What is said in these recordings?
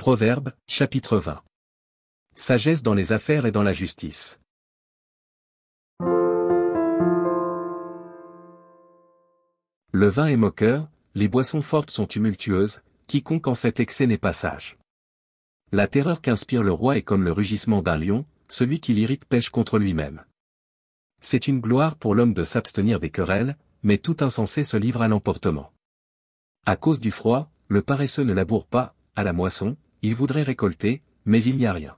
Proverbes, chapitre 20. Sagesse dans les affaires et dans la justice. Le vin est moqueur, les boissons fortes sont tumultueuses, quiconque en fait excès n'est pas sage. La terreur qu'inspire le roi est comme le rugissement d'un lion, celui qui l'irrite pêche contre lui-même. C'est une gloire pour l'homme de s'abstenir des querelles, mais tout insensé se livre à l'emportement. À cause du froid, le paresseux ne laboure pas, à la moisson, il voudrait récolter, mais il n'y a rien.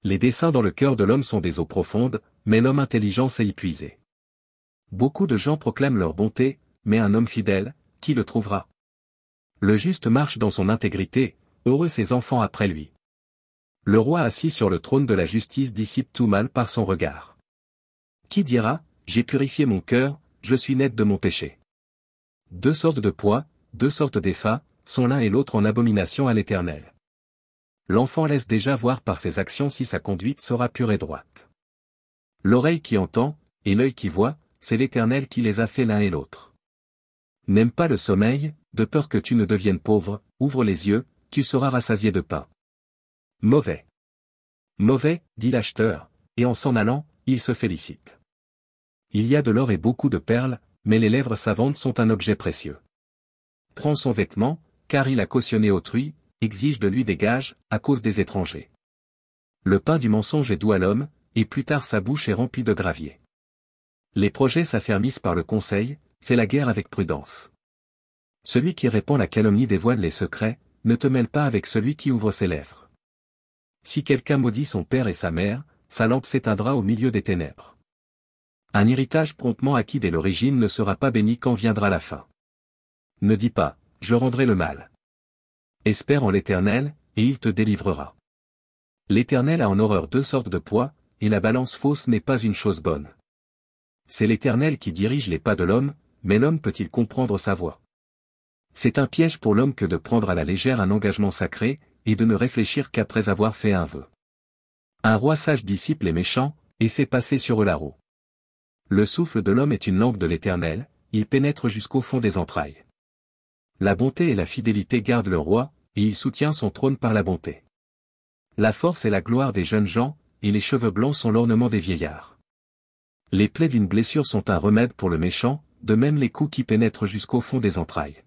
Les desseins dans le cœur de l'homme sont des eaux profondes, mais l'homme intelligent sait y puiser. Beaucoup de gens proclament leur bonté, mais un homme fidèle, qui le trouvera? Le juste marche dans son intégrité, heureux ses enfants après lui. Le roi assis sur le trône de la justice dissipe tout mal par son regard. Qui dira, j'ai purifié mon cœur, je suis net de mon péché? Deux sortes de poids, deux sortes d'effats, sont l'un et l'autre en abomination à l'Éternel. L'enfant laisse déjà voir par ses actions si sa conduite sera pure et droite. L'oreille qui entend, et l'œil qui voit, c'est l'Éternel qui les a fait l'un et l'autre. N'aime pas le sommeil, de peur que tu ne deviennes pauvre, ouvre les yeux, tu seras rassasié de pain. Mauvais. Mauvais, dit l'acheteur, et en s'en allant, il se félicite. Il y a de l'or et beaucoup de perles, mais les lèvres savantes sont un objet précieux. Prends son vêtement, car il a cautionné autrui, exige de lui des gages, à cause des étrangers. Le pain du mensonge est doux à l'homme, et plus tard sa bouche est remplie de gravier. Les projets s'affermissent par le conseil, fais la guerre avec prudence. Celui qui répand la calomnie dévoile les secrets, ne te mêle pas avec celui qui ouvre ses lèvres. Si quelqu'un maudit son père et sa mère, sa lampe s'éteindra au milieu des ténèbres. Un héritage promptement acquis dès l'origine ne sera pas béni quand viendra la fin. Ne dis pas, je rendrai le mal. Espère en l'Éternel, et il te délivrera. L'Éternel a en horreur deux sortes de poids, et la balance fausse n'est pas une chose bonne. C'est l'Éternel qui dirige les pas de l'homme, mais l'homme peut-il comprendre sa voie? C'est un piège pour l'homme que de prendre à la légère un engagement sacré, et de ne réfléchir qu'après avoir fait un vœu. Un roi sage dissipe les méchants, et fait passer sur eux la roue. Le souffle de l'homme est une lampe de l'Éternel, il pénètre jusqu'au fond des entrailles. La bonté et la fidélité gardent le roi, et il soutient son trône par la bonté. La force est la gloire des jeunes gens, et les cheveux blancs sont l'ornement des vieillards. Les plaies d'une blessure sont un remède pour le méchant, de même les coups qui pénètrent jusqu'au fond des entrailles.